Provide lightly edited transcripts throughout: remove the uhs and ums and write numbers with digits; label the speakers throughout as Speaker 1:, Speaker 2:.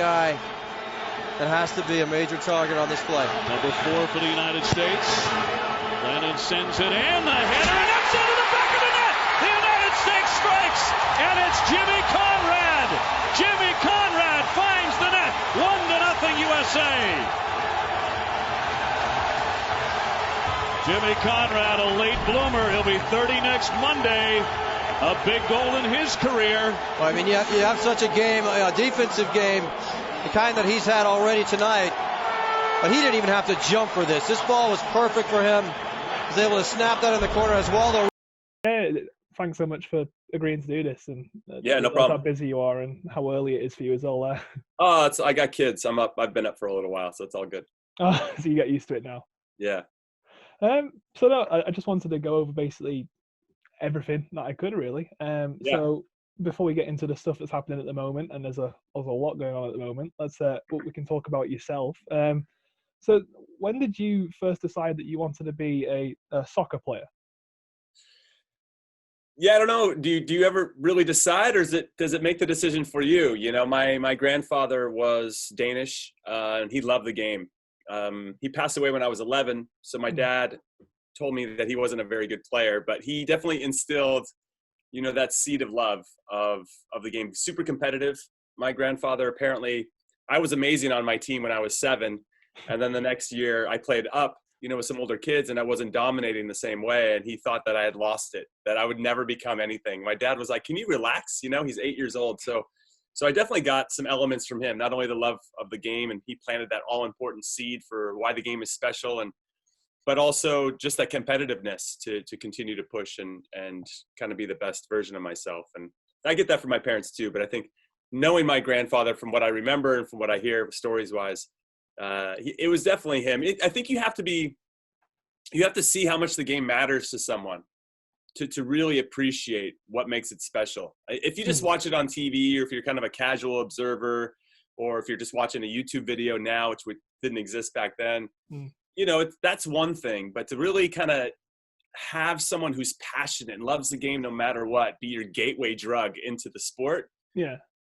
Speaker 1: guy that has to be a major target on this play.
Speaker 2: Number 4 for the United States. Lennon sends it in, the header, and it's into the back of the net. The United States strikes, and it's Jimmy Conrad. Jimmy Conrad finds the net. 1-0 USA. Jimmy Conrad, a late bloomer. He'll be 30 next Monday. A big goal in his career.
Speaker 1: Well, I mean, you have such a game, a defensive game, the kind that he's had already tonight. But he didn't even have to jump for this. This ball was perfect for him. He was able to snap that in the corner as well.
Speaker 3: Yeah, thanks so much for agreeing to do this. And
Speaker 4: yeah, no problem.
Speaker 3: How busy you are and how early it is for you as well.
Speaker 4: Oh, I got kids. I'm up. I've been up for a little while, so it's all good.
Speaker 3: Oh, so you get used to it now.
Speaker 4: Yeah.
Speaker 3: So no, I just wanted to go over basically everything that I could really. So before we get into the stuff that's happening at the moment, and there's a lot going on at the moment, we can talk about yourself. So when did you first decide that you wanted to be a soccer player?
Speaker 4: Yeah, I don't know. Do you ever really decide, or does it make the decision for you? You know, my grandfather was Danish, and he loved the game. He passed away when I was 11, so my dad told me that he wasn't a very good player, but he definitely instilled, you know, that seed of love of the game. Super competitive. My grandfather, apparently, I was amazing on my team when I was 7, and then the next year I played up, you know, with some older kids, and I wasn't dominating the same way, and he thought that I had lost it, that I would never become anything. My dad was like, "Can you relax?" You know, he's 8 years old, so I definitely got some elements from him, not only the love of the game, and he planted that all-important seed for why the game is special, but also just that competitiveness to continue to push and kind of be the best version of myself. And I get that from my parents too, but I think knowing my grandfather, from what I remember and from what I hear stories-wise, it was definitely him. I think you have to see how much the game matters to someone to really appreciate what makes it special. If you just watch it on TV, or if you're kind of a casual observer, or if you're just watching a YouTube video now, which didn't exist back then, you know, that's one thing. But to really kind of have someone who's passionate and loves the game no matter what be your gateway drug into the sport,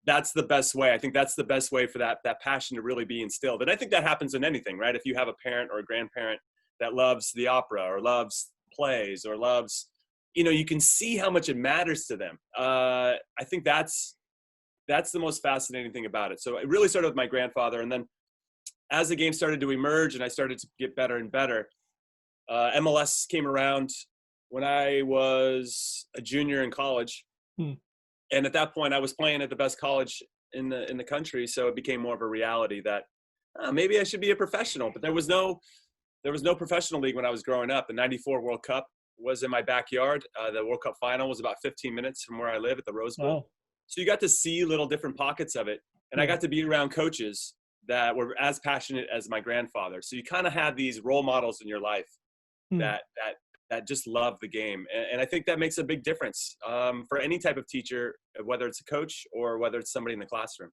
Speaker 4: that's the best way. I think that's the best way for that passion to really be instilled. And I think that happens in anything, right? If you have a parent or a grandparent that loves the opera or loves plays or loves, you know, you can see how much it matters to them. I think that's the most fascinating thing about it. So it really started with my grandfather. And then as the game started to emerge and I started to get better and better, MLS came around when I was a junior in college. And at that point I was playing at the best college in the country. So it became more of a reality that maybe I should be a professional, but there was no professional league when I was growing up. The 94 World Cup was in my backyard. The World Cup final was about 15 minutes from where I live at the Rose Bowl. Oh. So you got to see little different pockets of it. And I got to be around coaches that were as passionate as my grandfather. So you kind of had these role models in your life that just love the game. And I think that makes a big difference for any type of teacher, whether it's a coach or whether it's somebody in the classroom.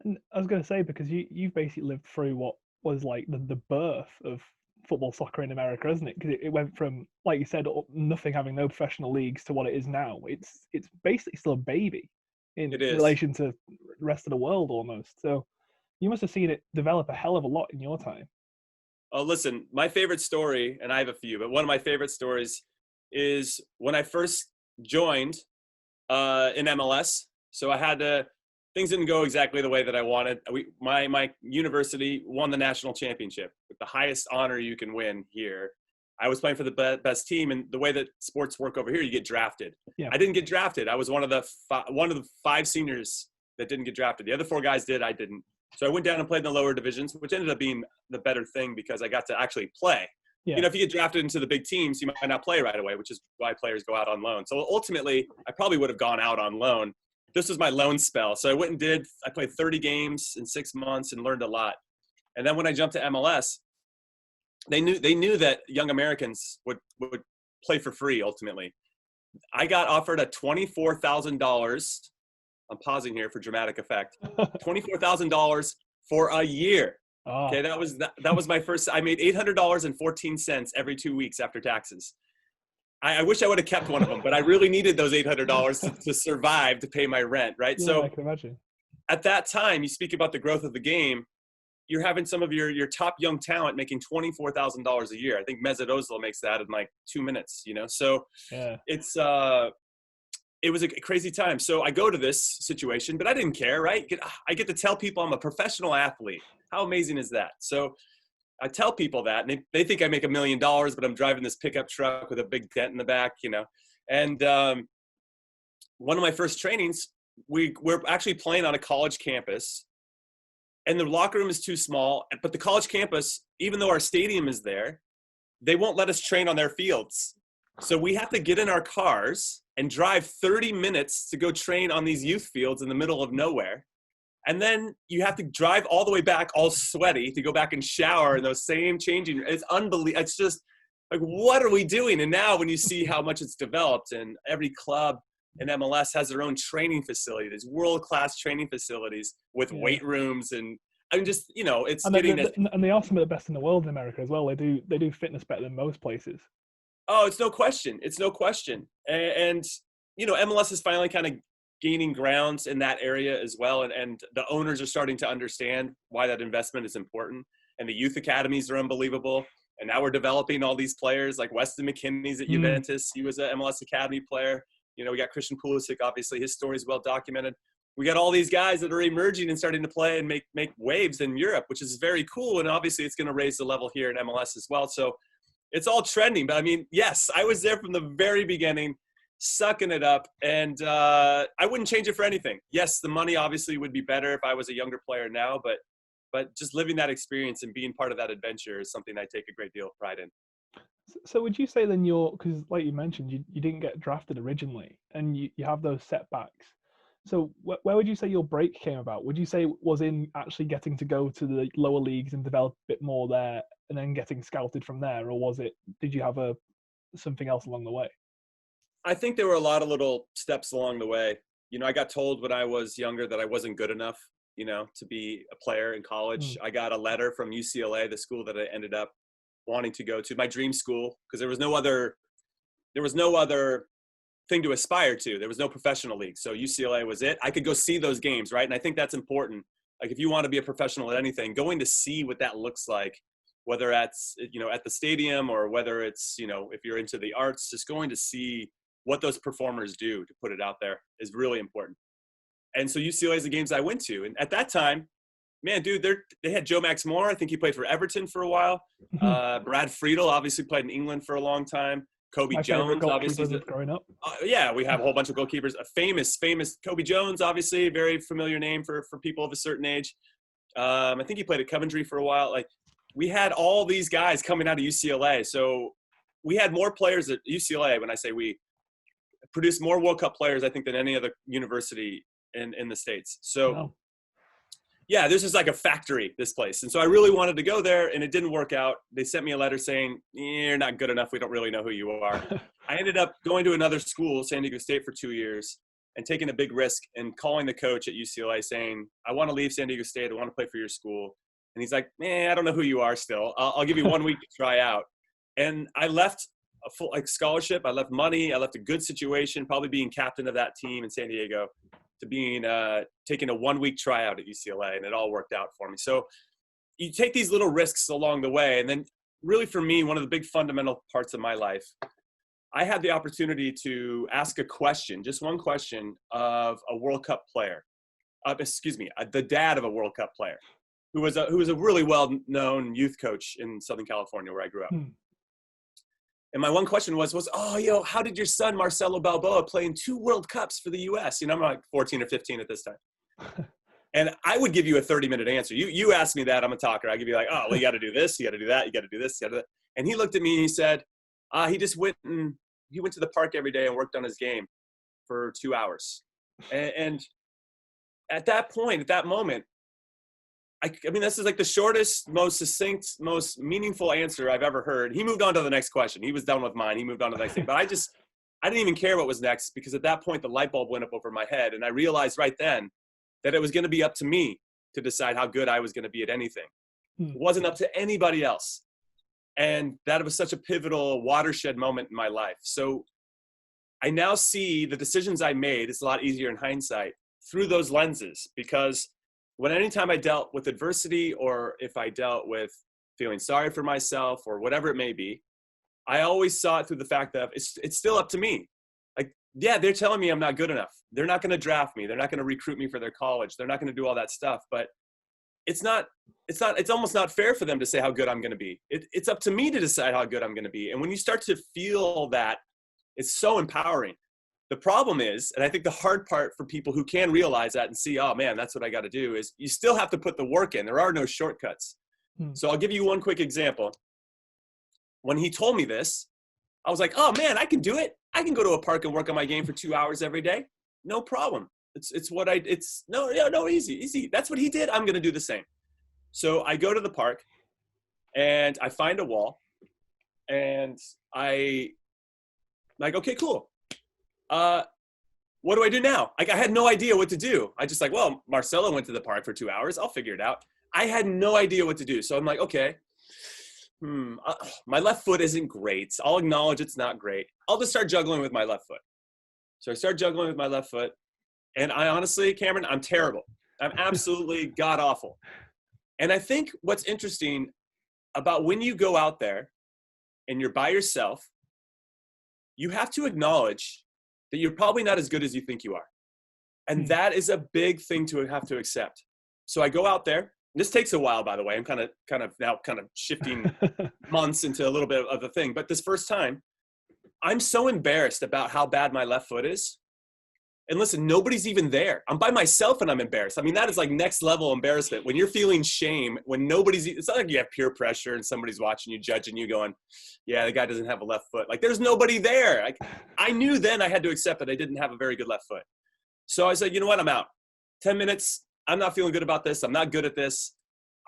Speaker 3: And I was going to say, because you've basically lived through what was like the birth of football soccer in America, isn't it? Because it went from, like you said, nothing, having no professional leagues, to what it is now. It's basically still a baby in relation to the rest of the world almost. So you must have seen it develop a hell of a lot in your time.
Speaker 4: Oh, listen, my favorite story, and I have a few, but one of my favorite stories is when I first joined in MLS. So I had things didn't go exactly the way that I wanted. My university won the national championship, with the highest honor you can win here. I was playing for the best team, and the way that sports work over here, you get drafted. Yeah. I didn't get drafted. I was one of the 5 seniors that didn't get drafted. The other 4 guys did. I didn't. So I went down and played in the lower divisions, which ended up being the better thing because I got to actually play. Yeah. You know, if you get drafted into the big teams, you might not play right away, which is why players go out on loan. So ultimately, I probably would have gone out on loan. This was my loan spell. So I went and I played 30 games in 6 months and learned a lot. And then when I jumped to MLS, they knew that young Americans would play for free ultimately. I got offered a $24,000. I'm pausing here for dramatic effect. $24,000 for a year. Oh. Okay, that was my first. I made $800.14 every 2 weeks after taxes. I wish I would have kept one of them, but I really needed those $800 to survive, to pay my rent, right?
Speaker 3: Yeah,
Speaker 4: so
Speaker 3: I can imagine.
Speaker 4: at that time, you speak about the growth of the game. You're having some of your top young talent making $24,000 a year. I think Mesut Ozil makes that in like 2 minutes, you know? So
Speaker 3: Yeah.
Speaker 4: it was a crazy time. So I go to this situation, but I didn't care, right? I get to tell people I'm a professional athlete. How amazing is that? So I tell people that, and they think I make $1 million, but I'm driving this pickup truck with a big dent in the back, you know? And one of my first trainings, we're actually playing on a college campus, and the locker room is too small, but the college campus, even though our stadium is there, they won't let us train on their fields. So we have to get in our cars and drive 30 minutes to go train on these youth fields in the middle of nowhere. And then you have to drive all the way back all sweaty to go back and shower in those same changing. It's unbelievable. It's just like, what are we doing? And now when you see how much it's developed, and every club in MLS has their own training facilities, world-class training facilities with weight rooms, and I'm just, you know, it's
Speaker 3: and
Speaker 4: getting
Speaker 3: and they are some of the best in the world in America as well. They do fitness better than most places.
Speaker 4: Oh, it's no question. It's no question. And you know, MLS is finally kind of gaining grounds in that area as well. And the owners are starting to understand why that investment is important. And the youth academies are unbelievable. And now we're developing all these players like Weston McKennie's at Juventus. He was an MLS Academy player. You know, we got Christian Pulisic, obviously. His story is well documented. We got all these guys that are emerging and starting to play and make waves in Europe, which is very cool. And obviously it's going to raise the level here in MLS as well. So it's all trending. But I mean, yes, I was there from the very beginning, sucking it up. And I wouldn't change it for anything. Yes, the money obviously would be better if I was a younger player now, but just living that experience and being part of that adventure is something I take a great deal of pride in.
Speaker 3: So would you say then because like you mentioned, you didn't get drafted originally, and you have those setbacks. So where would you say your break came about? Would you say it was in actually getting to go to the lower leagues and develop a bit more there, and then getting scouted from there? Or did you have something else along the way?
Speaker 4: I think there were a lot of little steps along the way. You know, I got told when I was younger that I wasn't good enough, you know, to be a player in college. I got a letter from UCLA, the school that I ended up wanting to go to, my dream school, because there was no other thing to aspire to. There was no professional league. So UCLA was it. I could go see those games, right? And I think that's important. Like, if you want to be a professional at anything, going to see what that looks like, whether that's, you know, at the stadium, or whether it's, you know, if you're into the arts, just going to see what those performers do, to put it out there, is really important. And so UCLA is the games I went to. And at that time, man, dude, they had Joe Max Moore. I think he played for Everton for a while. Brad Friedel obviously played in England for a long time. Kobe Jones, obviously.
Speaker 3: Growing up.
Speaker 4: Yeah, we have a whole bunch of goalkeepers. A famous Kobe Jones, obviously, very familiar name for people of a certain age. I think he played at Coventry for a while. Like, we had all these guys coming out of UCLA. So we had more players at UCLA. When I say we, produced more World Cup players, I think, than any other university in the States. So.
Speaker 3: Wow.
Speaker 4: Yeah, this is like a factory, this place. And so I really wanted to go there, and it didn't work out. They sent me a letter saying, you're not good enough. We don't really know who you are. I ended up going to another school, San Diego State, for 2 years, and taking a big risk and calling the coach at UCLA saying, I want to leave San Diego State. I want to play for your school. And he's like, I don't know who you are still. I'll give you 1 week to try out. And I left a full scholarship. I left money. I left a good situation, probably being captain of that team in San Diego, to being taking a 1 week tryout at UCLA, and it all worked out for me. So you take these little risks along the way. And then really for me, one of the big fundamental parts of my life, I had the opportunity to ask a question, just one question, of a World Cup player, the dad of a World Cup player, who was a really well-known youth coach in Southern California, where I grew up. And my one question was, how did your son, Marcelo Balboa, play in 2 World Cups for the U.S.? You know, I'm like 14 or 15 at this time. And I would give you a 30-minute answer. You ask me that, I'm a talker. I give you like, you got to do this, you got to do that, you got to do this, you got to do that. And he looked at me and he said, he went to the park every day and worked on his game for 2 hours. And at that point, at that moment, I mean, this is like the shortest, most succinct, most meaningful answer I've ever heard. He moved on to the next question. He was done with mine. He moved on to the next thing. But I didn't even care what was next, because at that point, the light bulb went up over my head. And I realized right then that it was going to be up to me to decide how good I was going to be at anything. It wasn't up to anybody else. And that was such a pivotal watershed moment in my life. So I now see the decisions I made, it's a lot easier in hindsight, through those lenses, because anytime I dealt with adversity, or if I dealt with feeling sorry for myself or whatever it may be, I always saw it through the fact that it's still up to me. Like, yeah, they're telling me I'm not good enough. They're not going to draft me. They're not going to recruit me for their college. They're not going to do all that stuff. But it's almost not fair for them to say how good I'm going to be. It's up to me to decide how good I'm going to be. And when you start to feel that, it's so empowering. The problem is, and I think the hard part for people who can realize that and see, oh man, that's what I got to do, is you still have to put the work in. There are no shortcuts. So I'll give you one quick example. When he told me this, I was like, oh man, I can do it. I can go to a park and work on my game for 2 hours every day. No problem. Easy. That's what he did. I'm going to do the same. So I go to the park and I find a wall, and I'm like, okay, cool. What do I do now? Like, I had no idea what to do. I just like, well, Marcelo went to the park for 2 hours. I'll figure it out. I had no idea what to do. So I'm like, okay, my left foot isn't great. I'll acknowledge it's not great. I'll just start juggling with my left foot. So I start juggling with my left foot. And I honestly, Cameron, I'm terrible. I'm absolutely god awful. And I think what's interesting about when you go out there and you're by yourself, you have to acknowledge that you're probably not as good as you think you are. And that is a big thing to have to accept. So I go out there. This takes a while, by the way. I'm kind of shifting months into a little bit of the thing. But this first time, I'm so embarrassed about how bad my left foot is. And listen, nobody's even there. I'm by myself and I'm embarrassed. I mean, that is like next level embarrassment. When you're feeling shame, when it's not like you have peer pressure and somebody's watching you, judging you, going, yeah, the guy doesn't have a left foot. Like, there's nobody there. Like, I knew then I had to accept that I didn't have a very good left foot. So I said, you know what? I'm out. 10 minutes. I'm not feeling good about this. I'm not good at this.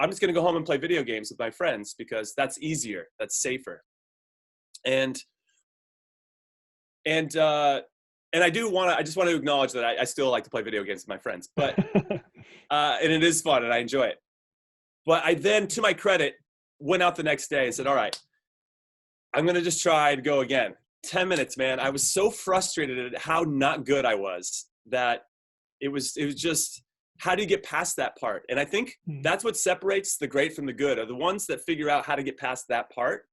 Speaker 4: I'm just going to go home and play video games with my friends because that's easier. That's safer. And I just want to acknowledge that I still like to play video games with my friends, but, and it is fun and I enjoy it. But I then, to my credit, went out the next day and said, all right, I'm going to just try to go again. 10 minutes, man. I was so frustrated at how not good I was that it was just, how do you get past that part? And I think that's what separates the great from the good, are the ones that figure out how to get past that part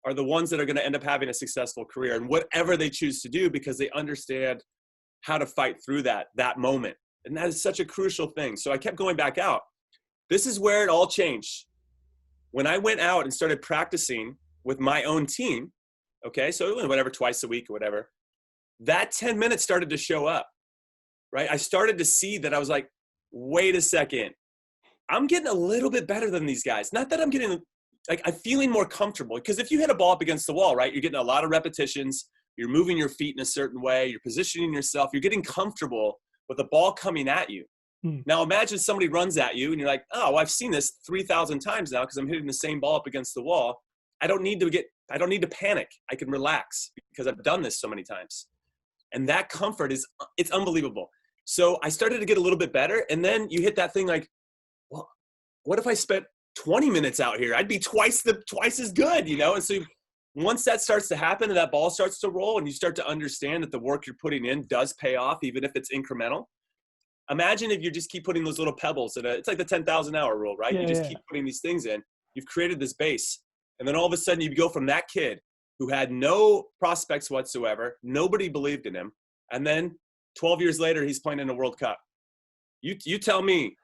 Speaker 4: are the ones that are going to end up having a successful career in whatever they choose to do, because they understand how to fight through that moment. And that is such a crucial thing. So I kept going back out. This is where it all changed. When I went out and started practicing with my own team, okay, so whatever, twice a week or whatever, that 10 minutes started to show up, right? I started to see that I was like, wait a second, I'm getting a little bit better than these guys. Not that I'm getting, like, I'm feeling more comfortable, because if you hit a ball up against the wall, right, you're getting a lot of repetitions, you're moving your feet in a certain way, you're positioning yourself, you're getting comfortable with the ball coming at you. Now imagine somebody runs at you and you're like, oh, well, I've seen this 3,000 times now because I'm hitting the same ball up against the wall. I don't need to panic. I can relax because I've done this so many times. And that comfort it's unbelievable. So I started to get a little bit better. And then you hit that thing like, well, what if I spent 20 minutes out here? I'd be twice as good, you know? And so once that starts to happen and that ball starts to roll and you start to understand that the work you're putting in does pay off, even if it's incremental. Imagine if you just keep putting those little pebbles it's like the 10,000 hour rule, right? You just keep putting these things in. You've created this base. And then all of a sudden you go from that kid who had no prospects whatsoever. Nobody believed in him. And then 12 years later, he's playing in a World Cup. You tell me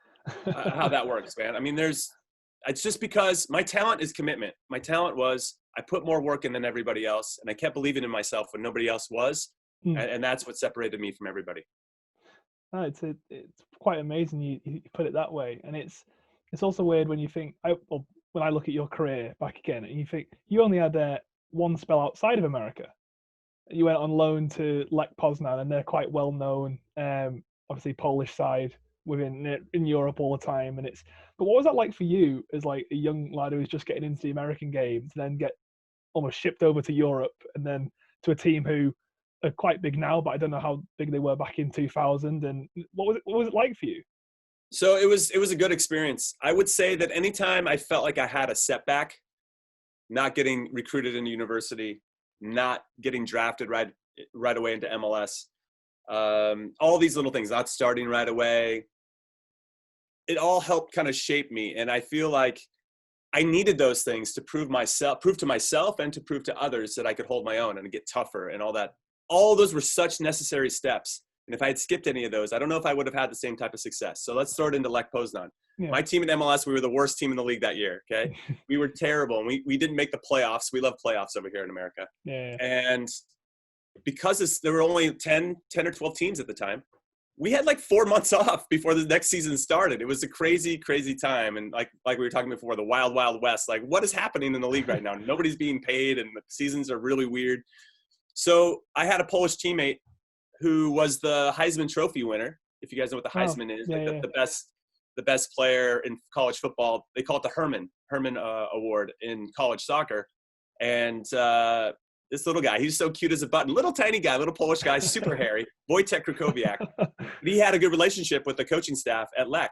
Speaker 4: how that works, man. I mean, it's just because my talent is commitment. My talent was I put more work in than everybody else, and I kept believing in myself when nobody else was, and that's what separated me from everybody.
Speaker 3: Oh, it's quite amazing you put it that way, and it's also weird when you think when I look at your career back again, and you think you only had one spell outside of America. You went on loan to Lech Poznan, and they're quite well known. Obviously, Polish side in Europe all the time, but what was that like for you as like a young lad who was just getting into the American game to then get almost shipped over to Europe and then to a team who are quite big now, but I don't know how big they were back in 2000. And what was it like for you?
Speaker 4: So it was a good experience. I would say that anytime I felt like I had a setback, not getting recruited into university, not getting drafted right away into MLS, all these little things, not starting right away. It all helped kind of shape me. And I feel like I needed those things to prove to myself and to prove to others that I could hold my own and get tougher and all that. All those were such necessary steps. And if I had skipped any of those, I don't know if I would have had the same type of success. So let's throw it into Lech Poznan. Yeah. My team in MLS, we were the worst team in the league that year. Okay. We were terrible. And we didn't make the playoffs. We love playoffs over here in America.
Speaker 3: Yeah.
Speaker 4: And because there were only 10 or 12 teams at the time, we had like 4 months off before the next season started. It was a crazy, crazy time. And like we were talking before, the wild, wild west, like what is happening in the league right now? Nobody's being paid and the seasons are really weird. So I had a Polish teammate who was the Heisman Trophy winner. If you guys know what the Heisman is, the best player in college football. They call it the Herman Award in college soccer. And this little guy, he's so cute as a button, little tiny guy, little Polish guy, super hairy, Wojtek Krakowiak. He had a good relationship with the coaching staff at Lech,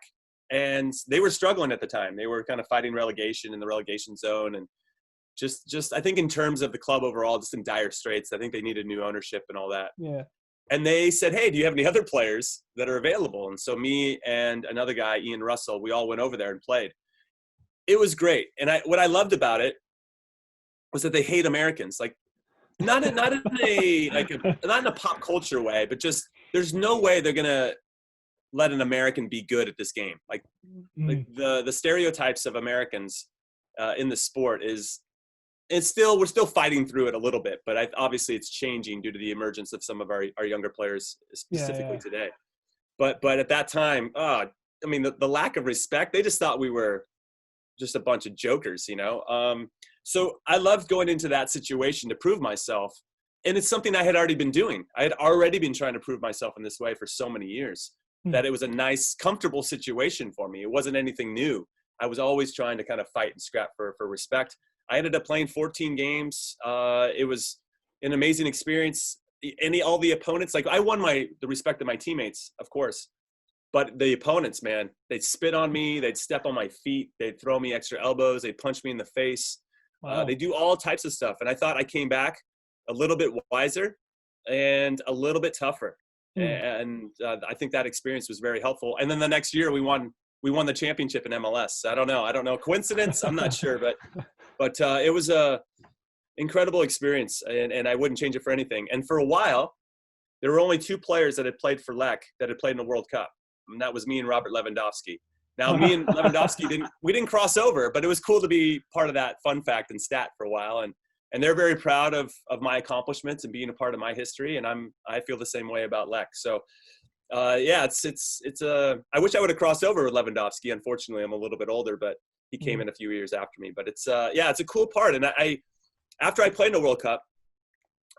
Speaker 4: and they were struggling at the time. They were kind of fighting relegation in the relegation zone, and just I think in terms of the club overall, just in dire straits. I think they needed new ownership and all that.
Speaker 3: Yeah.
Speaker 4: And they said, hey, do you have any other players that are available? And so me and another guy, Ian Russell, we all went over there and played. It was great. And what I loved about it was that they hate Americans. Like, not in a pop culture way, but just there's no way they're going to let an American be good at this game. Like the stereotypes of Americans in the sport we're still fighting through it a little bit, but obviously it's changing due to the emergence of some of our younger players specifically today. But at that time, I mean, the lack of respect, they just thought we were just a bunch of jokers, you know? So I loved going into that situation to prove myself. And it's something I had already been doing. I had already been trying to prove myself in this way for so many years that it was a nice, comfortable situation for me. It wasn't anything new. I was always trying to kind of fight and scrap for respect. I ended up playing 14 games. It was an amazing experience. All the opponents, like I won the respect of my teammates, of course. But the opponents, man, they'd spit on me. They'd step on my feet. They'd throw me extra elbows. They'd punch me in the face. Wow. They do all types of stuff. And I thought I came back a little bit wiser and a little bit tougher. And I think that experience was very helpful. And then the next year we won the championship in MLS. I don't know. Coincidence? I'm not sure, but it was a incredible experience and I wouldn't change it for anything. And for a while, there were only 2 players that had played for Lech that had played in the World Cup. And that was me and Robert Lewandowski. Now, me and Lewandowski didn't cross over, but it was cool to be part of that fun fact and stat for a while. And they're very proud of my accomplishments and being a part of my history. And I feel the same way about Lech. So, it's I wish I would have crossed over with Lewandowski. Unfortunately, I'm a little bit older, but he came in a few years after me. But it's a cool part. And after I played in the World Cup,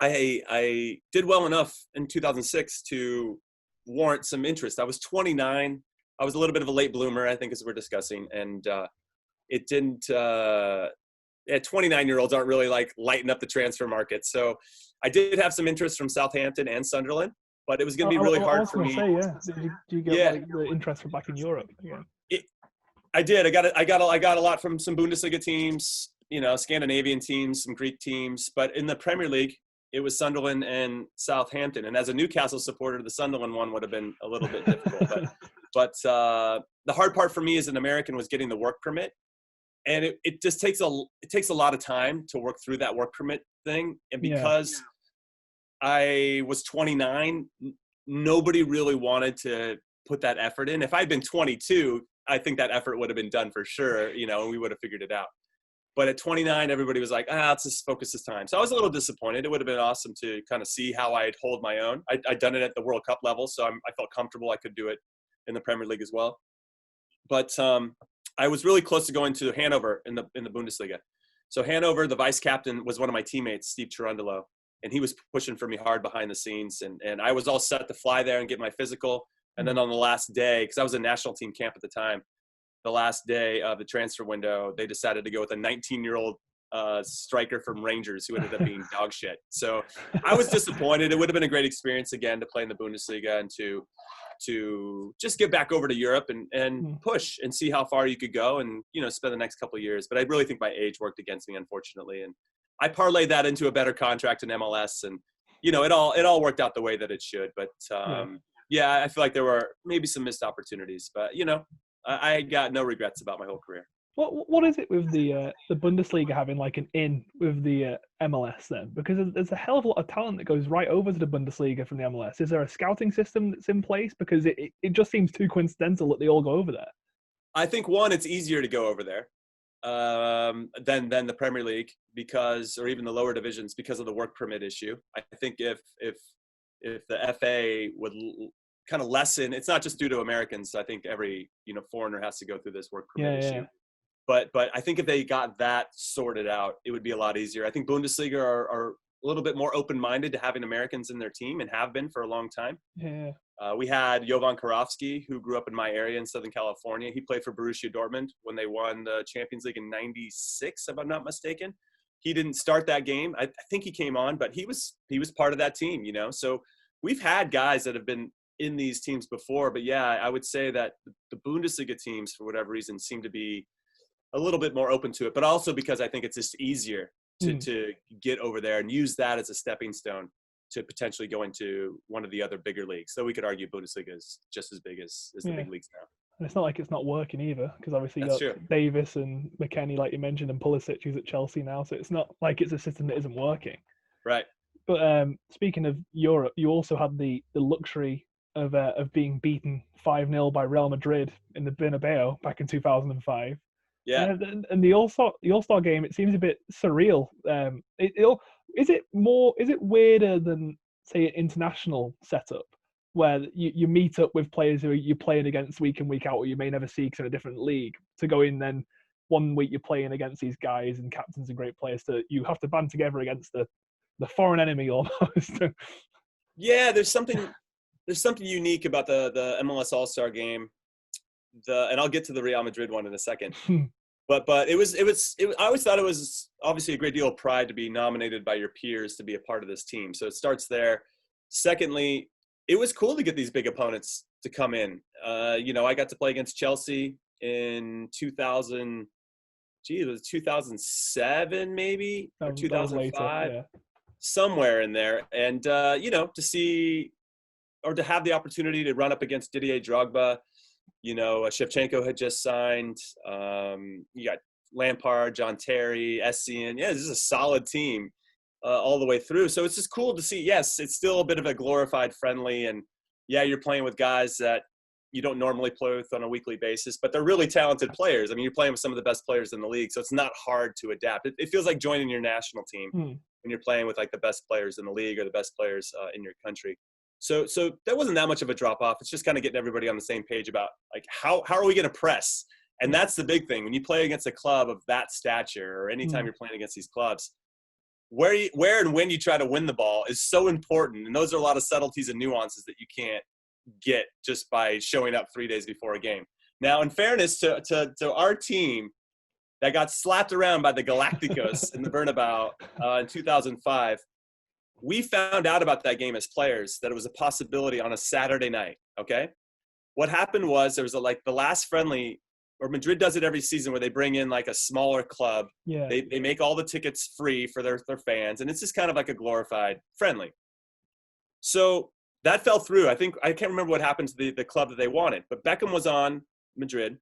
Speaker 4: I did well enough in 2006 to warrant some interest. I was 29. I was a little bit of a late bloomer, I think, as we're discussing. And it didn't 29-year-olds aren't really like lighting up the transfer market. So I did have some interest from Southampton and Sunderland, but it was going to be really hard for me.
Speaker 3: Did you get the interest from back in Europe? Yeah.
Speaker 4: I did. I got a lot from some Bundesliga teams, you know, Scandinavian teams, some Greek teams, but in the Premier League, it was Sunderland and Southampton. And as a Newcastle supporter, the Sunderland one would have been a little bit difficult. But the hard part for me as an American was getting the work permit. And it just takes a lot of time to work through that work permit thing. And because I was 29, nobody really wanted to put that effort in. If I'd been 22, I think that effort would have been done for sure, you know, and we would have figured it out. But at 29, everybody was like, let's just focus this time. So I was a little disappointed. It would have been awesome to kind of see how I'd hold my own. I'd done it at the World Cup level, so I felt comfortable I could do it in the Premier League as well. But I was really close to going to Hanover in the Bundesliga. So Hanover, the vice captain, was one of my teammates, Steve Cherundolo, and he was pushing for me hard behind the scenes. And I was all set to fly there and get my physical. And then on the last day, because I was in national team camp at the time, the last day of the transfer window, they decided to go with a 19-year-old striker from Rangers who ended up being dog shit. So I was disappointed. It would have been a great experience again to play in the Bundesliga and to just get back over to Europe and push and see how far you could go and, you know, spend the next couple of years. But I really think my age worked against me, unfortunately. And I parlayed that into a better contract in MLS. And, it all worked out the way that it should. But yeah, I feel like there were maybe some missed opportunities. But I got no regrets about my whole career.
Speaker 3: What is it with the Bundesliga having like an in with the MLS then? Because there's a hell of a lot of talent that goes right over to the Bundesliga from the MLS. Is there a scouting system that's in place? Because it just seems too coincidental that they all go over there.
Speaker 4: I think one, it's easier to go over there than the Premier League or even the lower divisions because of the work permit issue. I think if the FA would kind of lessen, it's not just due to Americans. I think every foreigner has to go through this work permit issue.
Speaker 3: Yeah.
Speaker 4: But I think if they got that sorted out, it would be a lot easier. I think Bundesliga are a little bit more open-minded to having Americans in their team and have been for a long time.
Speaker 3: Yeah.
Speaker 4: We had Jovan Karofsky, who grew up in my area in Southern California. He played for Borussia Dortmund when they won the Champions League in '96, if I'm not mistaken. He didn't start that game. I think he came on, but he was part of that team, So we've had guys that have been in these teams before. But yeah, I would say that the Bundesliga teams, for whatever reason, seem to be a little bit more open to it, but also because I think it's just easier to get over there and use that as a stepping stone to potentially go into one of the other bigger leagues. So we could argue Bundesliga is just as big as the big leagues now.
Speaker 3: And it's not like it's not working either, because obviously you got Davis and McKennie, like you mentioned, and Pulisic, who's at Chelsea now. So it's not like it's a system that isn't working.
Speaker 4: Right.
Speaker 3: But speaking of Europe, you also had the luxury of being beaten 5-0 by Real Madrid in the Bernabeu back in 2005.
Speaker 4: Yeah,
Speaker 3: and the All-Star game, it seems a bit surreal. Is it weirder than, say, an international setup where you meet up with players who you're playing against week in, week out, or you may never see because in a different league, to go in then one week you're playing against these guys and captains and great players, you have to band together against the foreign enemy almost.
Speaker 4: Yeah, there's something unique about the MLS All-Star game. And I'll get to the Real Madrid one in a second. But I always thought it was obviously a great deal of pride to be nominated by your peers to be a part of this team. So it starts there. Secondly, it was cool to get these big opponents to come in. I got to play against Chelsea in 2000. It was 2007 maybe, or 2005,
Speaker 3: later,
Speaker 4: somewhere in there. And to see or to have the opportunity to run up against Didier Drogba. Shevchenko had just signed. You got Lampard, John Terry, Essien. Yeah, this is a solid team all the way through. So it's just cool to see. Yes, it's still a bit of a glorified friendly. And, yeah, you're playing with guys that you don't normally play with on a weekly basis, but they're really talented players. I mean, you're playing with some of the best players in the league, so it's not hard to adapt. It feels like joining your national team when you're playing with, like, the best players in the league or the best players in your country. So that wasn't that much of a drop off. It's just kind of getting everybody on the same page about like how are we going to press? And that's the big thing when you play against a club of that stature, or anytime you're playing against these clubs, where and when you try to win the ball is so important. And those are a lot of subtleties and nuances that you can't get just by showing up 3 days before a game. Now, in fairness to our team that got slapped around by the Galacticos in the Bernabeu in 2005. We found out about that game as players, that it was a possibility on a Saturday night, okay? What happened was there was the last friendly, or Madrid does it every season, where they bring in like a smaller club.
Speaker 3: Yeah.
Speaker 4: They make all the tickets free for their fans, and it's just kind of like a glorified friendly. So that fell through. I can't remember what happened to the club that they wanted, but Beckham was on Madrid.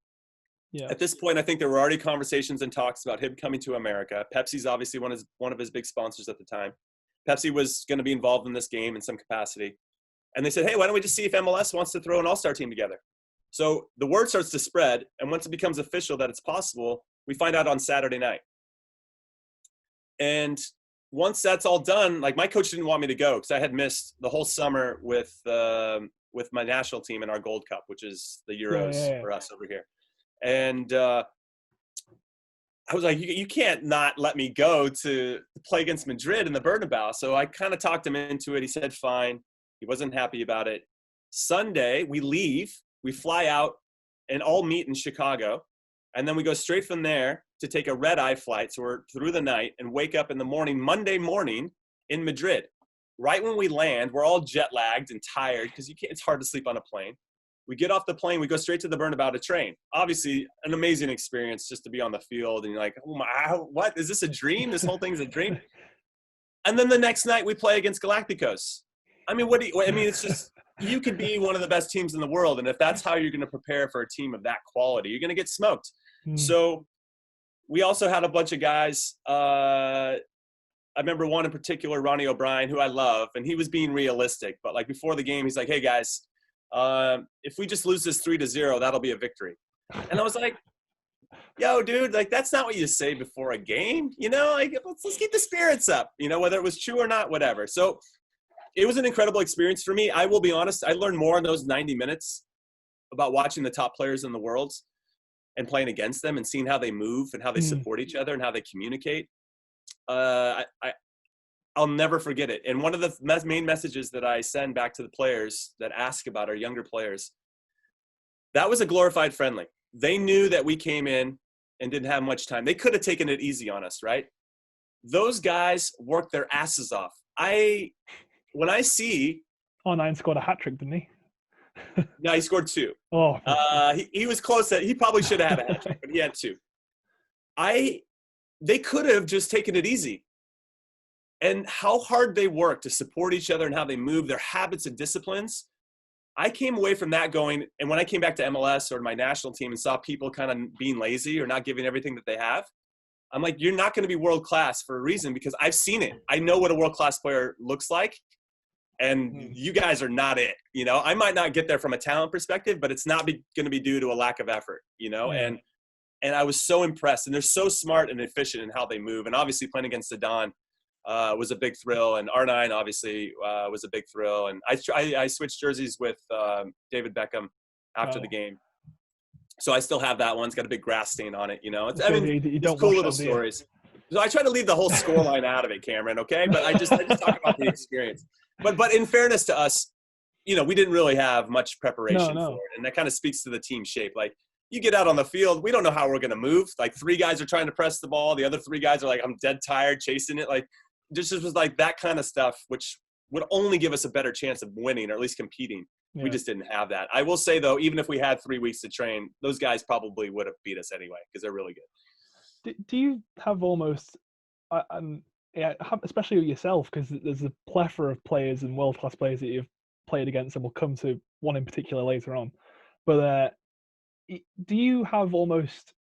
Speaker 3: Yeah.
Speaker 4: At this point, I think there were already conversations and talks about him coming to America. Pepsi's obviously one of his big sponsors at the time. Pepsi was going to be involved in this game in some capacity. And they said, hey, why don't we just see if MLS wants to throw an all-star team together? So the word starts to spread, and once it becomes official that it's possible, we find out on Saturday night. And once that's all done, like my coach didn't want me to go because I had missed the whole summer with my national team in our Gold Cup, which is the Euros for us over here. And I was like, you can't not let me go to play against Madrid in the Bernabeu. So I kind of talked him into it. He said, fine. He wasn't happy about it. Sunday, we leave. We fly out and all meet in Chicago. And then we go straight from there to take a red-eye flight. So we're through the night and wake up in the morning, Monday morning in Madrid. Right when we land, we're all jet-lagged and tired because it's hard to sleep on a plane. We get off the plane, we go straight to the Bernabeu to train. Obviously, an amazing experience just to be on the field. And you're like, oh my, what? Is this a dream? This whole thing's a dream? And then the next night we play against Galacticos. I mean, it's just, you could be one of the best teams in the world. And if that's how you're going to prepare for a team of that quality, you're going to get smoked. So we also had a bunch of guys. I remember one in particular, Ronnie O'Brien, who I love, and he was being realistic. But like before the game, he's like, "Hey guys, if we just lose this 3-0, that'll be a victory." And I was like, "Yo, dude, like that's not what you say before a game, you know? Like let's keep the spirits up, you know, whether it was true or not, whatever." So it was an incredible experience for me. I will be honest, I learned more in those 90 minutes about watching the top players in the world and playing against them and seeing how they move and how they support each other and how they communicate. I'll never forget it. And one of the main messages that I send back to the players that ask about our younger players, that was a glorified friendly. They knew that we came in and didn't have much time. They could have taken it easy on us, right? Those guys worked their asses off. When I see...
Speaker 3: R9 scored a hat-trick, didn't he?
Speaker 4: No, he scored 2.
Speaker 3: Oh.
Speaker 4: He was close. He probably should have had a hat-trick, but he had 2. They could have just taken it easy. And how hard they work to support each other and how they move, their habits and disciplines. I came away from that going, and when I came back to MLS or my national team and saw people kind of being lazy or not giving everything that they have, I'm like, you're not going to be world-class for a reason, because I've seen it. I know what a world-class player looks like, and you guys are not it. You know, I might not get there from a talent perspective, but it's not going to be due to a lack of effort, you know, and I was so impressed, and they're so smart and efficient in how they move. And obviously playing against Zidane was a big thrill, and R9 obviously was a big thrill. And I switched jerseys with David Beckham after the game, so I still have that one. It's got a big grass stain on it, you know. It's cool little stories. So I try to leave the whole scoreline out of it, Cameron. Okay, but I just talk about the experience. But in fairness to us, you know, we didn't really have much preparation for it, and that kind of speaks to the team shape. Like, you get out on the field, we don't know how we're going to move. Like 3 guys are trying to press the ball. The other 3 guys are like, I'm dead tired chasing it. Like, just was like that kind of stuff, which would only give us a better chance of winning or at least competing. We just didn't have that. I will say, though, even if we had 3 weeks to train, those guys probably would have beat us anyway, because they're really good.
Speaker 3: Do you have almost, especially yourself, because there's a plethora of players and world-class players that you've played against, and we'll come to one in particular later on. But do you have almost,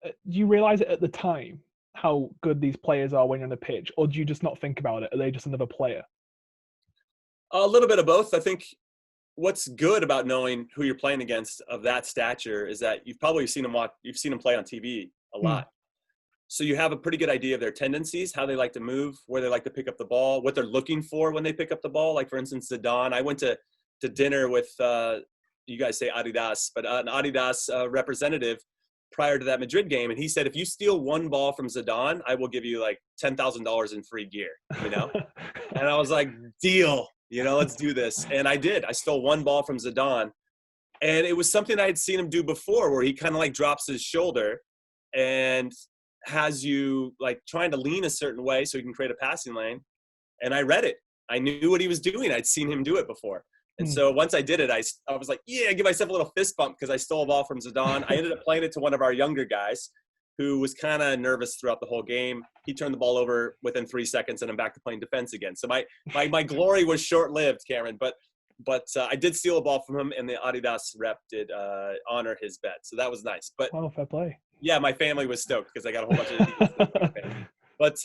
Speaker 3: do you realize it at the time how good these players are when you're on the pitch, or do you just not think about it? Are they just another player?
Speaker 4: A little bit of both. I think what's good about knowing who you're playing against of that stature is that you've probably seen them play on TV a lot. So you have a pretty good idea of their tendencies, how they like to move, where they like to pick up the ball, what they're looking for when they pick up the ball. Like, for instance, Zidane. I went to dinner with, you guys say Adidas, but an Adidas representative prior to that Madrid game. And he said, if you steal 1 ball from Zidane, I will give you like $10,000 in free gear, you know? And I was like, deal, you know, let's do this. And I did. I stole 1 ball from Zidane. And it was something I had seen him do before, where he kind of like drops his shoulder and has you like trying to lean a certain way so he can create a passing lane. And I read it. I knew what he was doing. I'd seen him do it before. And so once I did it, I was like, yeah, give myself a little fist bump because I stole a ball from Zidane. I ended up playing it to one of our younger guys who was kind of nervous throughout the whole game. He turned the ball over within 3 seconds, and I'm back to playing defense again. So my glory was short-lived, Cameron. But I did steal a ball from him, and the Adidas rep did honor his bet. So that was nice. But
Speaker 3: fair play.
Speaker 4: Yeah, my family was stoked because I got a whole bunch of Adidas. But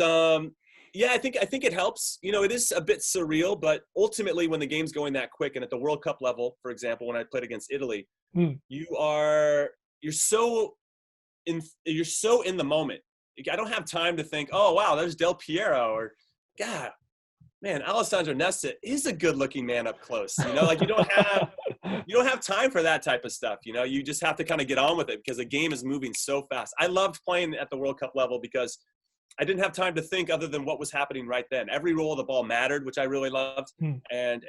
Speaker 4: yeah, I think it helps. You know, it is a bit surreal, but ultimately when the game's going that quick, and at the World Cup level, for example, when I played against Italy, you're so in the moment. I don't have time to think, oh wow, there's Del Piero, or God, man, Alessandro Nesta is a good-looking man up close. You know, like you don't have time for that type of stuff. You know, you just have to kind of get on with it because the game is moving so fast. I loved playing at the World Cup level because I didn't have time to think other than what was happening right then. Every roll of the ball mattered, which I really loved. And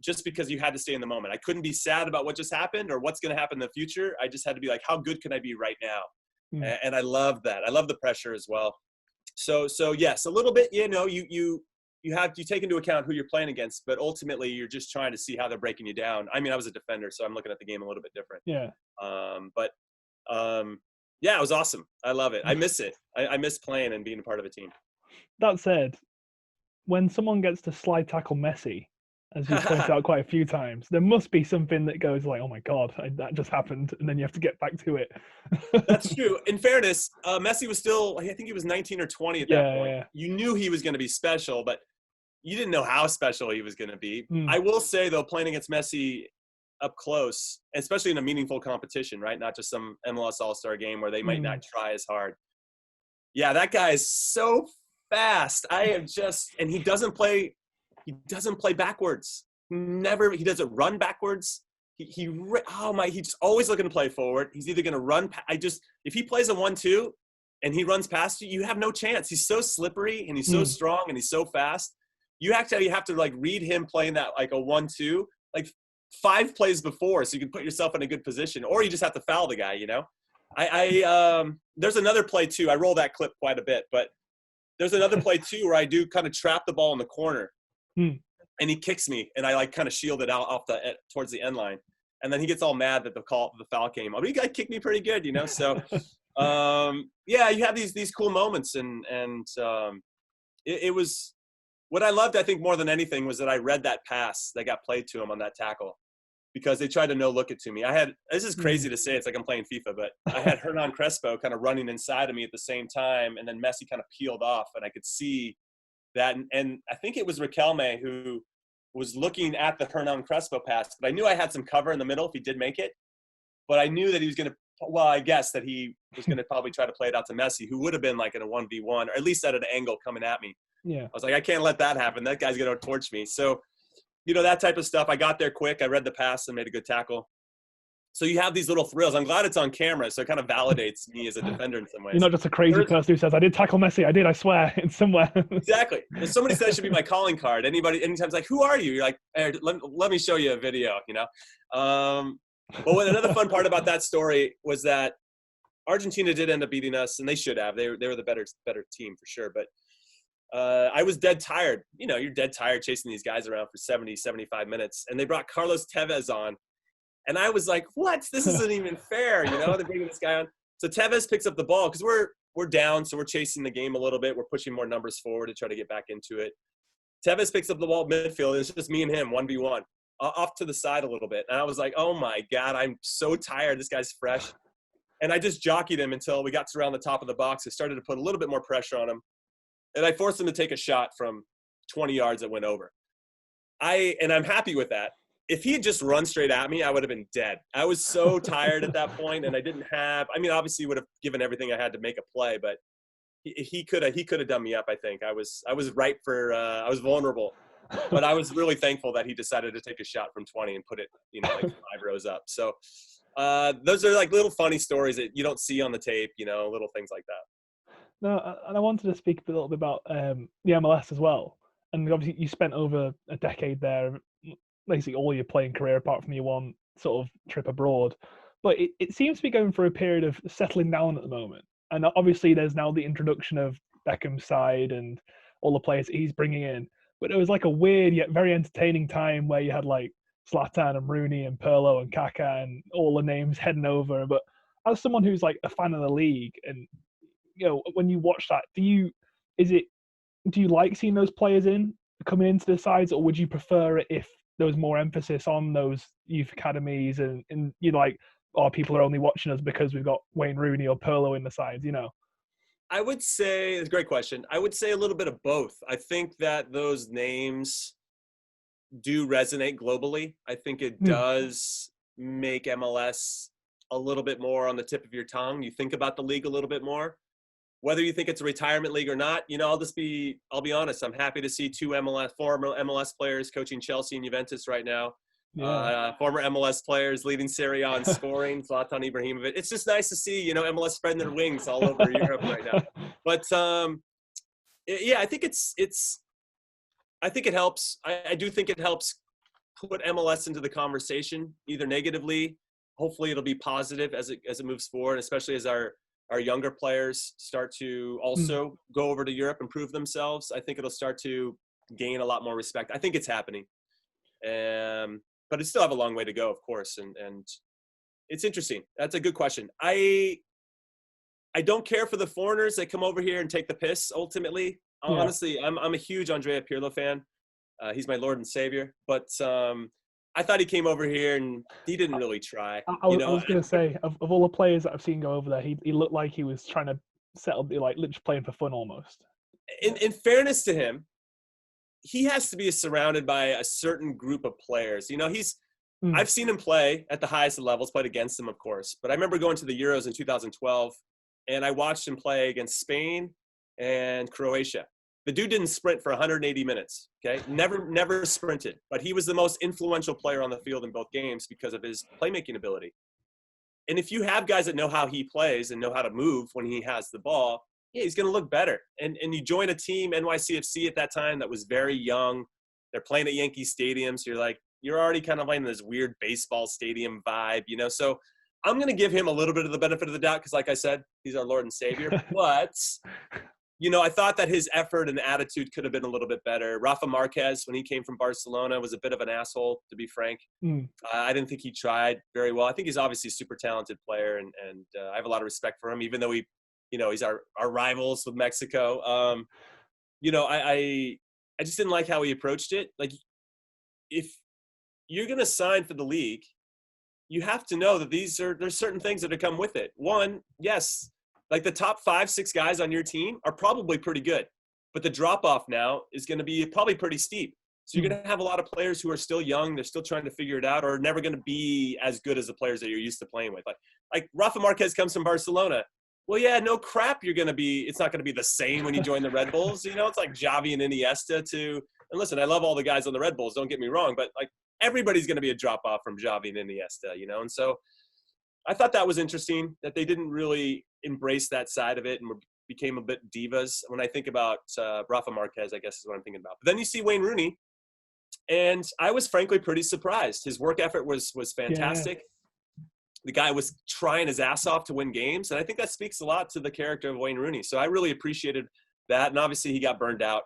Speaker 4: just because you had to stay in the moment. I couldn't be sad about what just happened or what's going to happen in the future. I just had to be like, how good can I be right now? And I love that. I love the pressure as well. So yes, a little bit, you know, you take into account who you're playing against, but ultimately you're just trying to see how they're breaking you down. I mean, I was a defender, so I'm looking at the game a little bit different.
Speaker 3: Yeah.
Speaker 4: Yeah, it was awesome. I love it. I miss it. I miss playing and being a part of a team.
Speaker 3: That said, when someone gets to slide tackle Messi, as you pointed out quite a few times, there must be something that goes like, "Oh my God, that just happened," and then you have to get back to it.
Speaker 4: That's true. In fairness, Messi was still, I think he was 19 or 20 at that point.
Speaker 3: Yeah.
Speaker 4: You knew he was going to be special, but you didn't know how special he was going to be.
Speaker 3: Mm.
Speaker 4: I will say, though, playing against Messi up close, especially in a meaningful competition, right? Not just some MLS All-Star game where they might not try as hard. Yeah, that guy is so fast. And he doesn't play backwards. He doesn't run backwards. He's just always looking to play forward. He's either going to run. If he plays a 1-2 and he runs past you, you have no chance. He's so slippery and he's so strong and he's so fast. You actually have to like read him playing that like a 1-2, like 5 plays before, so you can put yourself in a good position, or you just have to foul the guy. You know, there's another play too. I roll that clip quite a bit, but there's another play too where I do kind of trap the ball in the corner. And he kicks me, and I like kind of shield it out towards the end line, and then he gets all mad that the foul came. I mean, you guys kicked me pretty good, you know. So, yeah, you have these cool moments, and it was what I loved. I think more than anything was that I read that pass that got played to him on that tackle, because they tried to no look it to me. This is crazy to say. It's like I'm playing FIFA, but I had Hernan Crespo kind of running inside of me at the same time, and then Messi kind of peeled off, and I could see that, and I think it was Riquelme who was looking at the Hernan Crespo pass, but I knew I had some cover in the middle if he did make it, but I knew that he was going to, I guess that he was going to probably try to play it out to Messi, who would have been like in a 1v1, or at least at an angle coming at me.
Speaker 3: Yeah.
Speaker 4: I was like, I can't let that happen. That guy's going to torch me. So, you know, that type of stuff. I got there quick. I read the pass and made a good tackle. So you have these little thrills. I'm glad it's on camera, so it kind of validates me as a defender in some ways.
Speaker 3: You're not just a crazy person who says, I did tackle Messi. I did, I swear. It's somewhere.
Speaker 4: Exactly. If somebody says it should be my calling card, anytime it's like, who are you? You're like, hey, let me show you a video, you know? But another fun part about that story was that Argentina did end up beating us, and they should have. They were the better team for sure. But I was dead tired. You know, you're dead tired chasing these guys around for 70, 75 minutes. And they brought Carlos Tevez on. And I was like, what? This isn't even fair, you know? They're bringing this guy on. So Tevez picks up the ball because we're down, so we're chasing the game a little bit. We're pushing more numbers forward to try to get back into it. Tevez picks up the ball midfield, and it's just me and him, 1v1, off to the side a little bit. And I was like, oh, my God, I'm so tired. This guy's fresh. And I just jockeyed him until we got to around the top of the box. I started to put a little bit more pressure on him. And I forced him to take a shot from 20 yards that went over. And I'm happy with that. If he had just run straight at me, I would have been dead. I was so tired at that point, and I didn't have – I mean, obviously would have given everything I had to make a play, but he could have done me up, I think. I was ripe for I was vulnerable. But I was really thankful that he decided to take a shot from 20 and put it, you know, like 5 rows up. So those are like little funny stories that you don't see on the tape, you know, little things like that.
Speaker 3: No, and I wanted to speak a little bit about the MLS as well. And obviously you spent over a decade there, basically all your playing career apart from your one sort of trip abroad. But it seems to be going through a period of settling down at the moment. And obviously there's now the introduction of Beckham's side and all the players that he's bringing in. But it was like a weird yet very entertaining time where you had like Zlatan and Rooney and Pirlo and Kaká and all the names heading over. But as someone who's like a fan of the league, and you know, when you watch that, do you like seeing those players coming into the sides, or would you prefer it if there was more emphasis on those youth academies and you're like, oh, people are only watching us because we've got Wayne Rooney or Pirlo in the sides, you know?
Speaker 4: I would say, it's a great question. I would say a little bit of both. I think that those names do resonate globally. I think it does make MLS a little bit more on the tip of your tongue. You think about the league a little bit more. Whether you think it's a retirement league or not, you know, I'll be honest. I'm happy to see former MLS players coaching Chelsea and Juventus right now. Yeah. Former MLS players leading Serie A in scoring, Zlatan Ibrahimovic. It's just nice to see, you know, MLS spreading their wings all over Europe right now. But yeah, I think I think it helps. I do think it helps put MLS into the conversation, either negatively. Hopefully, it'll be positive as it moves forward, especially as our younger players start to also go over to Europe and prove themselves. I think it'll start to gain a lot more respect. I think it's happening. But it still have a long way to go, of course. And it's interesting. That's a good question. I don't care for the foreigners that come over here and take the piss, ultimately. honestly, I'm a huge Andrea Pirlo fan. He's my Lord and Savior. But I thought he came over here and he didn't really try.
Speaker 3: I was going to say, of all the players that I've seen go over there, he looked like he was trying to settle, like literally playing for fun almost.
Speaker 4: In fairness to him, he has to be surrounded by a certain group of players. I've seen him play at the highest levels, played against him, of course. But I remember going to the Euros in 2012, and I watched him play against Spain and Croatia. The dude didn't sprint for 180 minutes, okay? Never sprinted. But he was the most influential player on the field in both games because of his playmaking ability. And if you have guys that know how he plays and know how to move when he has the ball, yeah, he's going to look better. And you join a team, NYCFC at that time, that was very young. They're playing at Yankee Stadium, so you're already kind of playing this weird baseball stadium vibe, So I'm going to give him a little bit of the benefit of the doubt because, like I said, he's our Lord and Savior. But, I thought that his effort and attitude could have been a little bit better. Rafa Marquez, when he came from Barcelona, was a bit of an asshole, to be frank. I didn't think he tried very well. I think he's obviously a super talented player, and I have a lot of respect for him, even though he's our rivals with Mexico. I just didn't like how he approached it. Like, if you're going to sign for the league, you have to know that there's certain things that come with it. One, yes, like the top 5-6 guys on your team are probably pretty good, but the drop off now is going to be probably pretty steep. So you're going to have a lot of players who are still young. They're still trying to figure it out, or never going to be as good as the players that you're used to playing with. Like Rafa Marquez comes from Barcelona. Well, yeah, no crap. It's not going to be the same when you join the Red Bulls. It's like Xavi and Iniesta and listen, I love all the guys on the Red Bulls. Don't get me wrong, but like everybody's going to be a drop off from Xavi and Iniesta, And so I thought that was interesting that they didn't really embrace that side of it and became a bit divas. When I think about Rafa Marquez, I guess is what I'm thinking about. But then you see Wayne Rooney, and I was frankly pretty surprised. His work effort was fantastic. Yeah. The guy was trying his ass off to win games, and I think that speaks a lot to the character of Wayne Rooney. So I really appreciated that, and obviously he got burned out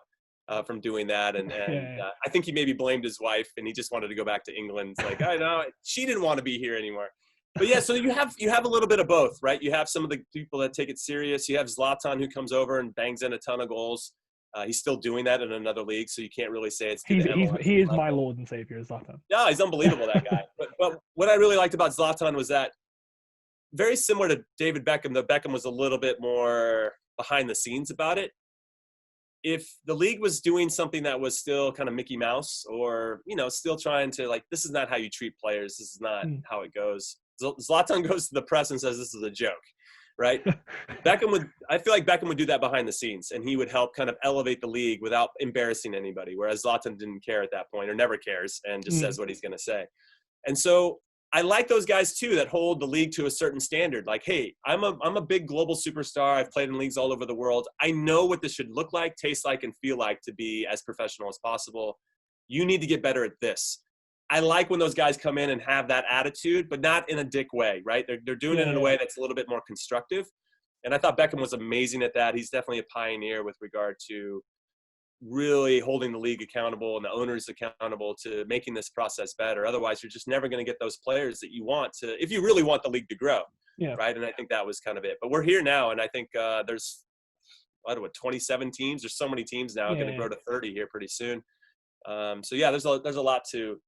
Speaker 4: from doing that, and I think he maybe blamed his wife, and he just wanted to go back to England. It's like, I know, she didn't want to be here anymore. But yeah, so you have a little bit of both, right? You have some of the people that take it serious. You have Zlatan, who comes over and bangs in a ton of goals. He's still doing that in another league, so you can't really say it's.
Speaker 3: He is my Lord and Savior, Zlatan.
Speaker 4: Yeah, he's unbelievable, that guy. But what I really liked about Zlatan was that, very similar to David Beckham, though Beckham was a little bit more behind the scenes about it. If the league was doing something that was still kind of Mickey Mouse, or still trying to, like, this is not how you treat players, this is not how it goes. Zlatan goes to the press and says this is a joke, right? I feel like Beckham would do that behind the scenes, and he would help kind of elevate the league without embarrassing anybody, whereas Zlatan didn't care at that point, or never cares, and just says what he's going to say. And so I like those guys too that hold the league to a certain standard. Like, hey, I'm a big global superstar. I've played in leagues all over the world. I know what this should look like, taste like, and feel like to be as professional as possible. You need to get better at this. I like when those guys come in and have that attitude, but not in a dick way, right? They're doing it in a way that's a little bit more constructive. And I thought Beckham was amazing at that. He's definitely a pioneer with regard to really holding the league accountable and the owners accountable to making this process better. Otherwise, you're just never going to get those players that you want to, if you really want the league to grow, right? And I think that was kind of it. But we're here now, and I think there's, 27 teams? There's so many teams now, going to grow to 30 here pretty soon. So yeah, there's a lot to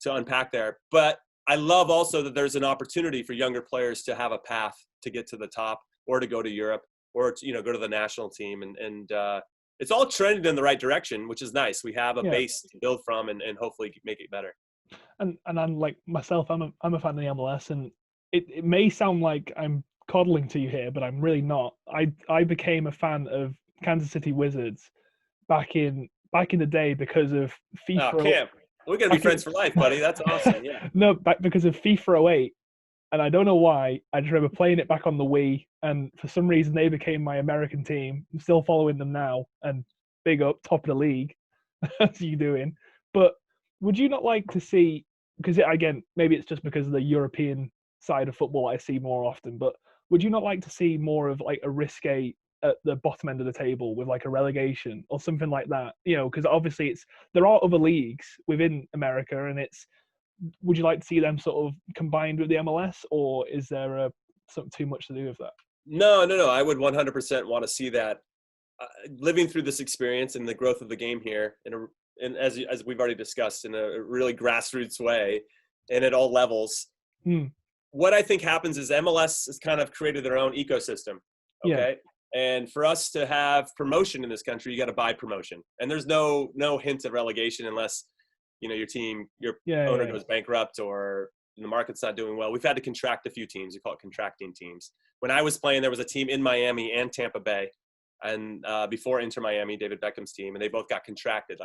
Speaker 4: unpack there. But I love also that there's an opportunity for younger players to have a path to get to the top, or to go to Europe, or to, go to the national team. And it's all trended in the right direction, which is nice. We have a base to build from and hopefully make it better.
Speaker 3: And I'm like myself, I'm a fan of the MLS, and it may sound like I'm coddling to you here, but I'm really not. I became a fan of Kansas City Wizards back in the day because of FIFA.
Speaker 4: Oh, Cam, we're going to be friends for life, buddy. That's awesome. Yeah.
Speaker 3: No, because of FIFA 08. And I don't know why. I just remember playing it back on the Wii, and for some reason they became my American team. I'm still following them now, and big up, top of the league. That's you doing. But would you not like to see, because again, maybe it's just because of the European side of football I see more often, but would you not like to see more of like a risque at the bottom end of the table with like a relegation or something like that? Because obviously there are other leagues within America, and would you like to see them sort of combined with the MLS, or is there something too much to do with that?
Speaker 4: No. I would 100% want to see that. living through this experience and the growth of the game here, and as we've already discussed, in a really grassroots way, and at all levels. What I think happens is MLS has kind of created their own ecosystem. Okay. Yeah. And for us to have promotion in this country, you got to buy promotion. And there's no hint of relegation unless, your owner goes bankrupt or the market's not doing well. We've had to contract a few teams. We call it contracting teams. When I was playing, there was a team in Miami and Tampa Bay, and before Inter Miami, David Beckham's team, and they both got contracted.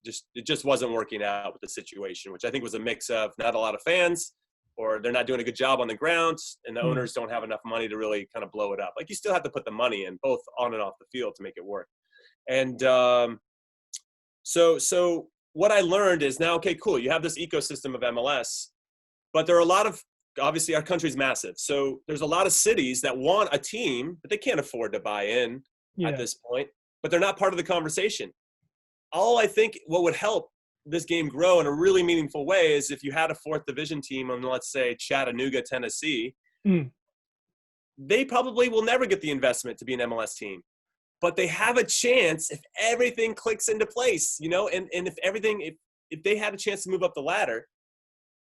Speaker 4: It just wasn't working out with the situation, which I think was a mix of not a lot of fans, or they're not doing a good job on the ground, and the owners don't have enough money to really kind of blow it up. You still have to put the money in, both on and off the field, to make it work. And so what I learned is now, okay, cool, you have this ecosystem of MLS, but there are a lot of, obviously our country's massive, so there's a lot of cities that want a team, but they can't afford to buy in at this point, but they're not part of the conversation. I think what would help this game grow in a really meaningful way is if you had a 4th division team on, let's say, Chattanooga, Tennessee. They probably will never get the investment to be an MLS team, but they have a chance if everything clicks into place, and if they had a chance to move up the ladder,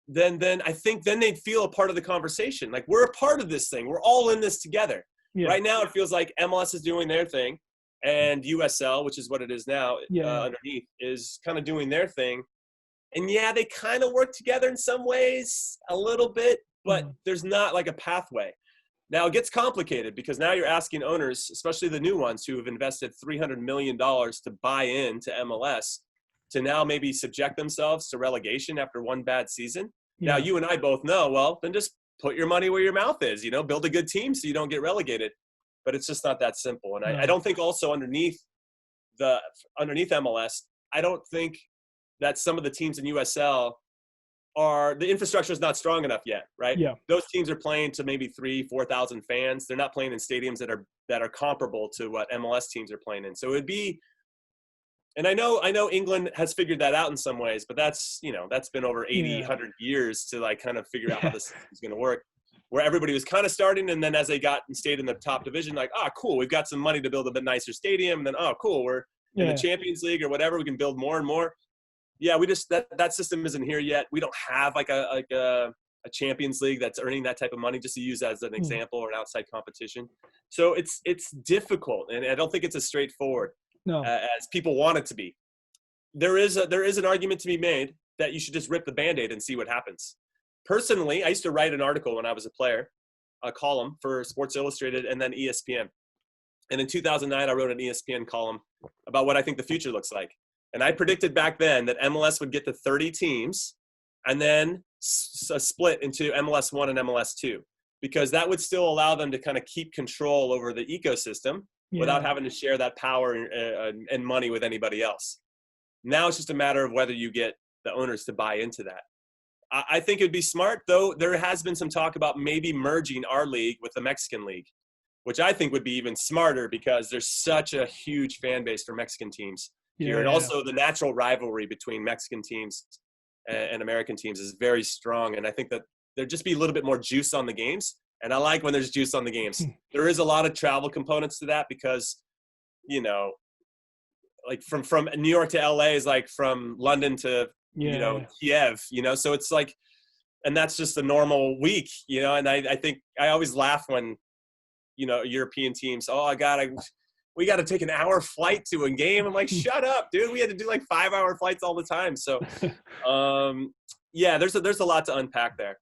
Speaker 4: then I think then they'd feel a part of the conversation. We're a part of this thing. We're all in this together. Right now it feels like MLS is doing their thing, and USL, which is what it is now, underneath, is kind of doing their thing. And they kind of work together in some ways a little bit, but there's not a pathway. Now it gets complicated because now you're asking owners, especially the new ones who have invested $300 million to buy into MLS, to now maybe subject themselves to relegation after one bad season. Now you and I both know, well, then just put your money where your mouth is, build a good team so you don't get relegated. But it's just not that simple. And I don't think also underneath MLS, I don't think that some of the teams in USL the infrastructure is not strong enough yet, right? Yeah. Those teams are playing to maybe 3,000-4,000 fans. They're not playing in stadiums that are comparable to what MLS teams are playing in. So it would be, and I know England has figured that out in some ways, but that's been over 80, 100 years to kind of figure out how this is going to work. Where everybody was kind of starting, and then as they got and stayed in the top division, cool, we've got some money to build a bit nicer stadium, and then cool, we're in the Champions League or whatever, we can build more and more. We just that system isn't here yet. We don't have a Champions League that's earning that type of money, just to use as an example, or an outside competition. So it's difficult, and I don't think it's as straightforward as people want it to be. There is an argument to be made that you should just rip the Band-Aid and see what happens. Personally, I used to write an article when I was a player, a column for Sports Illustrated and then ESPN. And in 2009, I wrote an ESPN column about what I think the future looks like. And I predicted back then that MLS would get to 30 teams and then split into MLS 1 and MLS 2, because that would still allow them to kind of keep control over the ecosystem without having to share that power and money with anybody else. Now it's just a matter of whether you get the owners to buy into that. I think it'd be smart, though. There has been some talk about maybe merging our league with the Mexican league, which I think would be even smarter because there's such a huge fan base for Mexican teams here. And also the natural rivalry between Mexican teams and American teams is very strong. And I think that there'd just be a little bit more juice on the games. And I like when there's juice on the games. There is a lot of travel components to that because, from New York to LA is from London to Kiev, so it's and that's just a normal week, and I think I always laugh when, European teams, we got to take an hour flight to a game. I'm like, shut up, dude. We had to do 5-hour flights all the time. So, there's a lot to unpack there.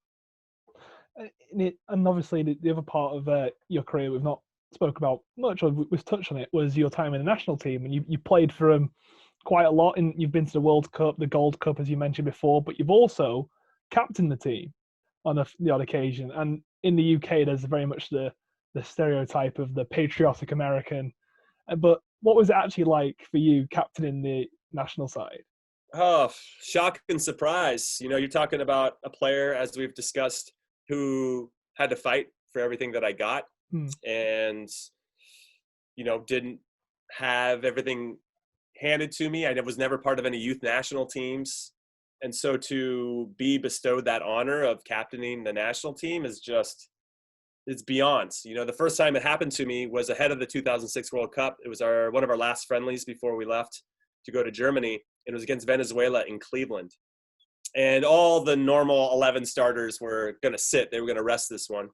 Speaker 3: And obviously the other part of your career we've not spoke about much, or we've touched on it, was your time in the national team, and you played for them quite a lot, and you've been to the World Cup, the Gold Cup, as you mentioned before, but you've also captained the team on the odd occasion. And in the UK, there's very much the stereotype of the patriotic American. But what was it actually like for you captaining the national side?
Speaker 4: Oh, shock and surprise. You're talking about a player, as we've discussed, who had to fight for everything that I got, and, didn't have everything handed to me. I was never part of any youth national teams. And so to be bestowed that honor of captaining the national team is just, it's beyond. You know, the first time it happened to me was ahead of the 2006 World Cup. It was one of our last friendlies before we left to go to Germany. It was against Venezuela in Cleveland. And all the normal 11 starters were going to sit. They were going to rest this one.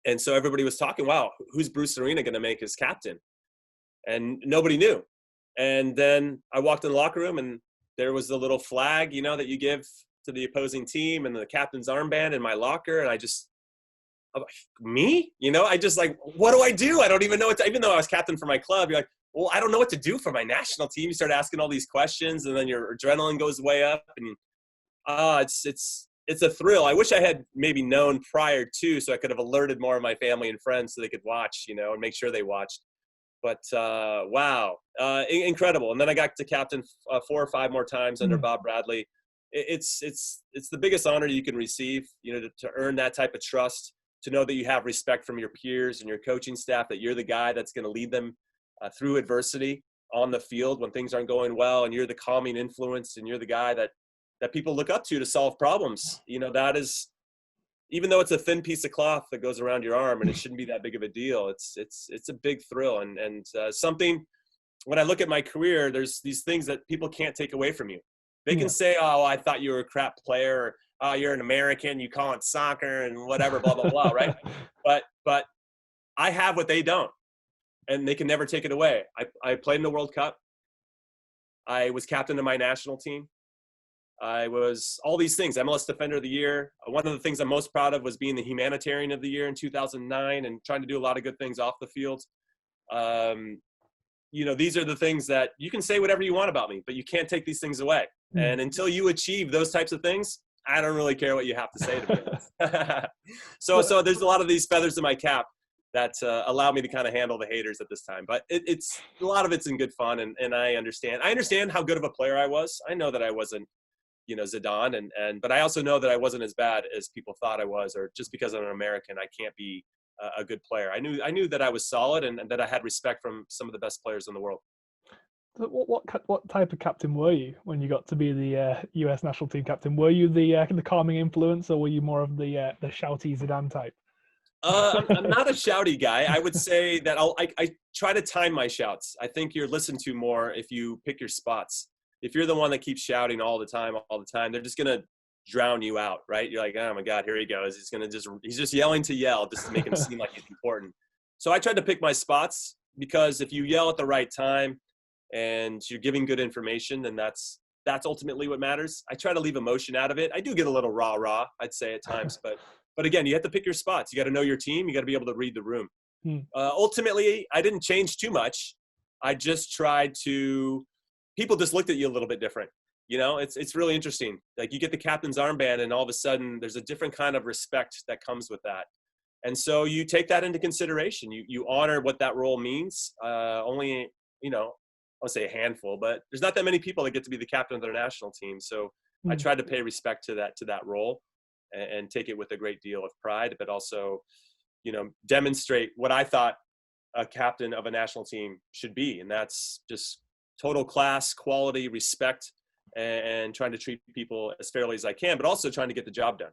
Speaker 4: And so everybody was talking, wow, who's Bruce Arena going to make as captain? And nobody knew. And then I walked in the locker room, and there was the little flag, you know, that you give to the opposing team, and the captain's armband in my locker. And I'm like, me? You know, I just like, what do I do? I don't even know what to, even though I was captain for my club, you're like, well, I don't know what to do for my national team. You start asking all these questions, and then your adrenaline goes way up, and it's a thrill. I wish I had maybe known prior to, so I could have alerted more of my family and friends so they could watch, you know, and make sure they watched. But wow, incredible. And then I got to captain 4 or 5 more times under Bob Bradley. It's the biggest honor you can receive, you know, to earn that type of trust, to know that you have respect from your peers and your coaching staff, that you're the guy that's going to lead them through adversity on the field when things aren't going well, and you're the calming influence, and you're the guy that people look up to solve problems. You know, that is, even though it's a thin piece of cloth that goes around your arm and it shouldn't be that big of a deal, it's a big thrill, and something. When I look at my career, there's these things that people can't take away from you. They can say, oh, I thought you were a crap player, or oh, you're an American, you call it soccer and whatever, blah, blah, blah, right? But I have what they don't, and they can never take it away. I played in the World Cup. I was captain of my national team. I was all these things, MLS Defender of the Year. One of the things I'm most proud of was being the Humanitarian of the Year in 2009 and trying to do a lot of good things off the field. You know, these are the things that you can say whatever you want about me, but you can't take these things away. And until you achieve those types of things, I don't really care what you have to say to me. So there's a lot of these feathers in my cap that allow me to kind of handle the haters at this time. But it's a lot of it's in good fun, and I understand how good of a player I was. I know that I wasn't, you know, Zidane, but I also know that I wasn't as bad as people thought I was, or just because I'm an American, I can't be a good player. I knew that I was solid, and that I had respect from some of the best players in the world.
Speaker 3: So what type of captain were you when you got to be the U.S. national team captain? Were you the calming influence, or were you more of the shouty Zidane type?
Speaker 4: I'm not a shouty guy. I would say that I try to time my shouts. I think you're listened to more if you pick your spots. If you're the one that keeps shouting all the time, they're just gonna drown you out, right? You're like, oh my God, here he goes. He's just yelling to yell just to make him seem like he's important. So I tried to pick my spots, because if you yell at the right time and you're giving good information, then that's ultimately what matters. I try to leave emotion out of it. I do get a little rah, I'd say at times, but again, you have to pick your spots. You got to know your team. You got to be able to read the room. Ultimately, I didn't change too much. I just tried to. People just looked at you a little bit different. You know, it's really interesting. Like, you get the captain's armband, and all of a sudden there's a different kind of respect that comes with that. And so you take that into consideration. You honor what that role means. Only, you know, I won't say a handful, but there's not that many people that get to be the captain of their national team. So I tried to pay respect to that role, and take it with a great deal of pride, but also, you know, demonstrate what I thought a captain of a national team should be. And that's just total class, quality, respect, and trying to treat people as fairly as I can, but also trying to get the job done.